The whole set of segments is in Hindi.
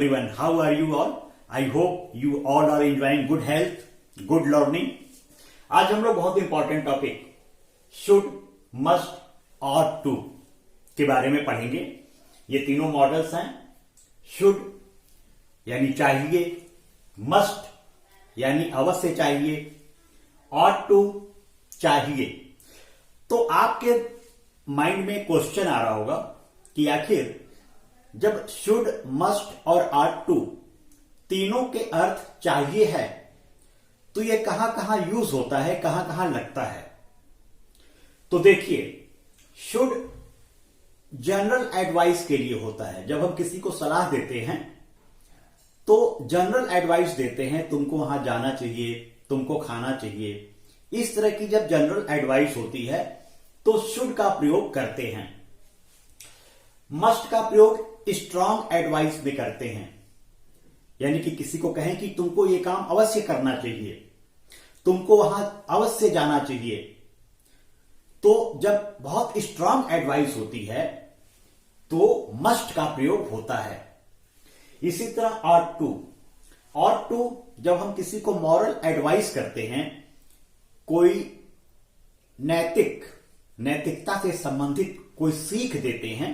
everyone, how are you all? I hope you all are enjoying good health, good learning. आज हम लोग बहुत इंपॉर्टेंट टॉपिक शुड, मस्ट, और टू के बारे में पढ़ेंगे। ये तीनों मॉडल्स हैं। शुड यानी चाहिए, मस्ट यानी अवश्य चाहिए, और टू चाहिए। तो आपके माइंड में क्वेश्चन आ रहा होगा कि आखिर जब शुड, मस्ट और आर टू तीनों के अर्थ चाहिए है तो ये कहां कहां यूज होता है, कहां कहां लगता है। तो देखिए, शुड जनरल एडवाइस के लिए होता है। जब हम किसी को सलाह देते हैं तो जनरल एडवाइस देते हैं, तुमको वहां जाना चाहिए, तुमको खाना चाहिए। इस तरह की जब जनरल एडवाइस होती है तो शुड का प्रयोग करते हैं। मस्ट का प्रयोग स्ट्रांग एडवाइस में करते हैं, यानी कि किसी को कहें कि तुमको ये काम अवश्य करना चाहिए, तुमको वहां अवश्य जाना चाहिए। तो जब बहुत स्ट्रांग एडवाइस होती है तो मस्ट का प्रयोग होता है। इसी तरह और टू जब हम किसी को मॉरल एडवाइस करते हैं, कोई नैतिकता से संबंधित कोई सीख देते हैं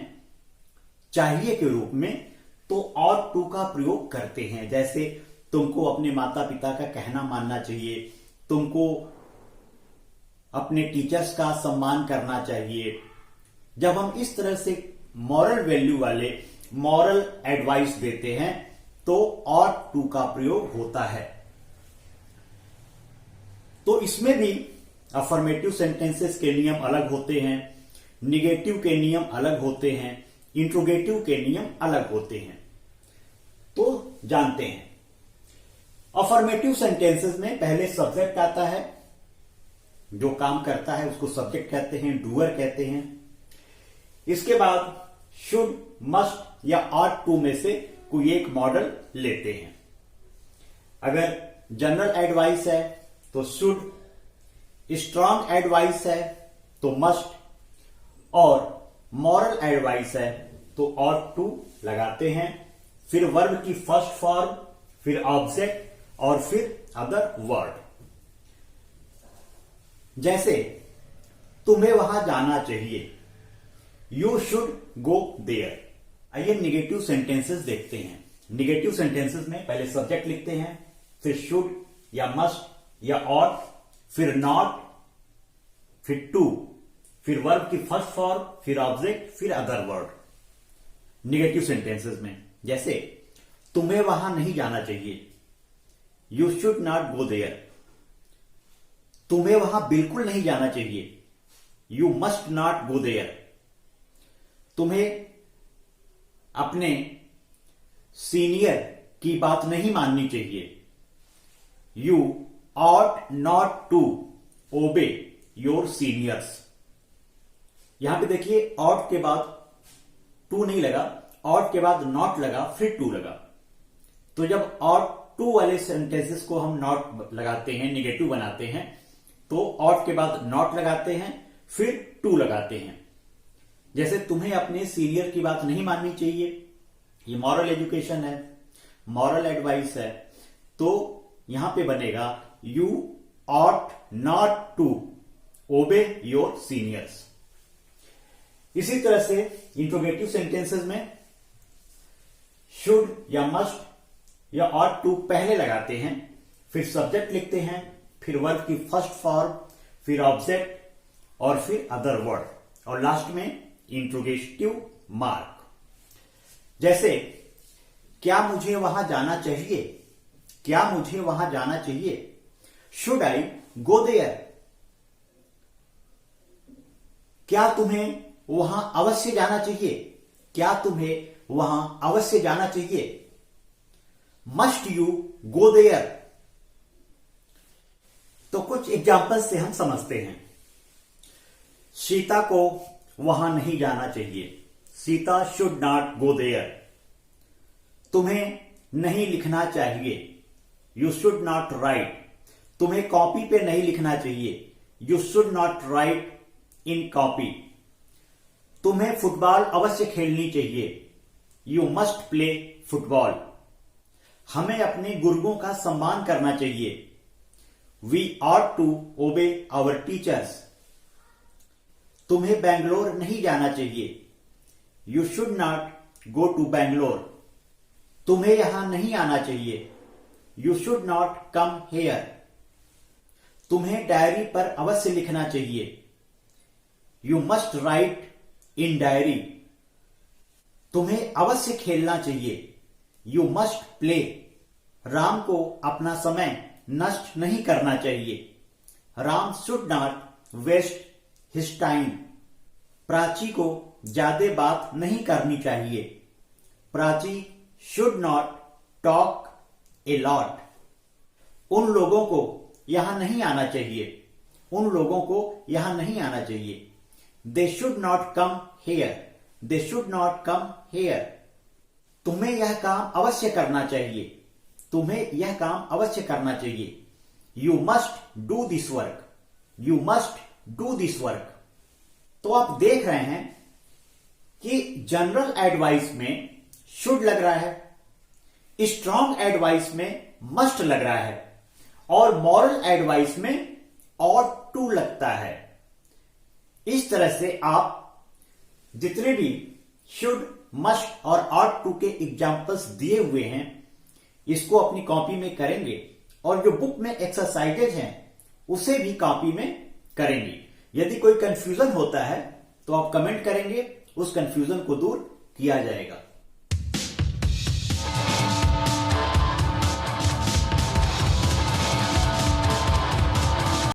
चाहिए के रूप में, तो और टू का प्रयोग करते हैं। जैसे तुमको अपने माता पिता का कहना मानना चाहिए, तुमको अपने टीचर्स का सम्मान करना चाहिए। जब हम इस तरह से मॉरल वैल्यू वाले मॉरल एडवाइस देते हैं तो और टू का प्रयोग होता है। तो इसमें भी अफर्मेटिव सेंटेंसेस के नियम अलग होते हैं, निगेटिव के नियम अलग होते हैं, इंट्रोगेटिव के नियम अलग होते हैं। तो जानते हैं, अफर्मेटिव सेंटेंसेस में पहले सब्जेक्ट आता है, जो काम करता है उसको सब्जेक्ट कहते हैं, डूअर कहते हैं। इसके बाद शुड, मस्ट या आर टू में से कोई एक मॉडल लेते हैं। अगर जनरल एडवाइस है तो शुड, स्ट्रांग एडवाइस है तो मस्ट, और मॉरल एडवाइस है तो और टू लगाते हैं। फिर वर्ब की फर्स्ट फॉर्म, फिर ऑब्जेक्ट और फिर अदर वर्ड। जैसे तुम्हें वहां जाना चाहिए, यू शुड गो देयर। आइए निगेटिव सेंटेंसेस देखते हैं। निगेटिव सेंटेंसेस में पहले सब्जेक्ट लिखते हैं, फिर शुड या मस्ट या और, फिर नॉट, फिर टू, फिर वर्ब की फर्स्ट फॉर्म, फिर ऑब्जेक्ट, फिर अदर वर्ड। निगेटिव सेंटेंसेस में जैसे तुम्हें वहां नहीं जाना चाहिए, you should not go there. तुम्हें वहां बिल्कुल नहीं जाना चाहिए, you must not go there. तुम्हें अपने सीनियर की बात नहीं माननी चाहिए, you ought not to obey your seniors. यहां पे देखिए, ऑट के बाद टू नहीं लगा, ऑट के बाद नॉट लगा, फिर टू लगा। तो जब ऑट टू वाले सेंटेंसेस को हम नॉट लगाते हैं, निगेटिव बनाते हैं, तो ऑट के बाद नॉट लगाते हैं, फिर टू लगाते हैं। जैसे तुम्हें अपने सीनियर की बात नहीं माननी चाहिए, ये मॉरल एजुकेशन है, मॉरल एडवाइस है, तो यहां पे बनेगा you ought not to obey your seniors. इसी तरह से इंट्रोगेटिव सेंटेंसेस में शुड या मस्ट या और टू पहले लगाते हैं, फिर सब्जेक्ट लिखते हैं, फिर वर्ब की फर्स्ट फॉर्म, फिर ऑब्जेक्ट और फिर अदर वर्ड, और लास्ट में इंट्रोगेटिव मार्क। जैसे क्या मुझे वहां जाना चाहिए, क्या मुझे वहां जाना चाहिए, शुड आई गो देयर। क्या तुम्हें वहां अवश्य जाना चाहिए, क्या तुम्हें वहां अवश्य जाना चाहिए, मस्ट यू गो देयर। तो कुछ एग्जाम्पल्स से हम समझते हैं। सीता को वहां नहीं जाना चाहिए, Sita should not go there. तुम्हें नहीं लिखना चाहिए, यू शुड नॉट राइट। तुम्हें कॉपी पे नहीं लिखना चाहिए, you should not write in copy. तुम्हें फुटबॉल अवश्य खेलनी चाहिए, यू मस्ट प्ले फुटबॉल। हमें अपने गुरुओं का सम्मान करना चाहिए। We ought to obey our teachers. तुम्हें बेंगलोर नहीं जाना चाहिए। You should not go to Bangalore. तुम्हें यहां नहीं आना चाहिए। You should not come here. तुम्हें डायरी पर अवश्य लिखना चाहिए। You must write in diary. तुम्हें अवश्य खेलना चाहिए। You must play. राम को अपना समय नष्ट नहीं करना चाहिए। Ram should not waste his time. Prachi को ज्यादा बात नहीं करनी चाहिए। Prachi should not talk a lot. उन लोगों को यहां नहीं आना चाहिए। उन लोगों को यहां नहीं आना चाहिए। They should not come hair. They should not come here. तुम्हें यह काम अवश्य करना चाहिए। तुम्हें यह काम अवश्य करना चाहिए। You must do this work. You must do this work. तो आप देख रहे हैं कि जनरल एडवाइस में शुड लग रहा है, स्ट्रॉन्ग एडवाइस में मस्ट लग रहा है, और मॉरल एडवाइस में ऑट टू लगता है। इस तरह से आप जितने भी शुड, मस्ट और ऑट टू के एग्जाम्पल्स दिए हुए हैं, इसको अपनी कॉपी में करेंगे और जो बुक में एक्सरसाइजेज हैं उसे भी कॉपी में करेंगे। यदि कोई कंफ्यूजन होता है तो आप कमेंट करेंगे, उस कंफ्यूजन को दूर किया जाएगा।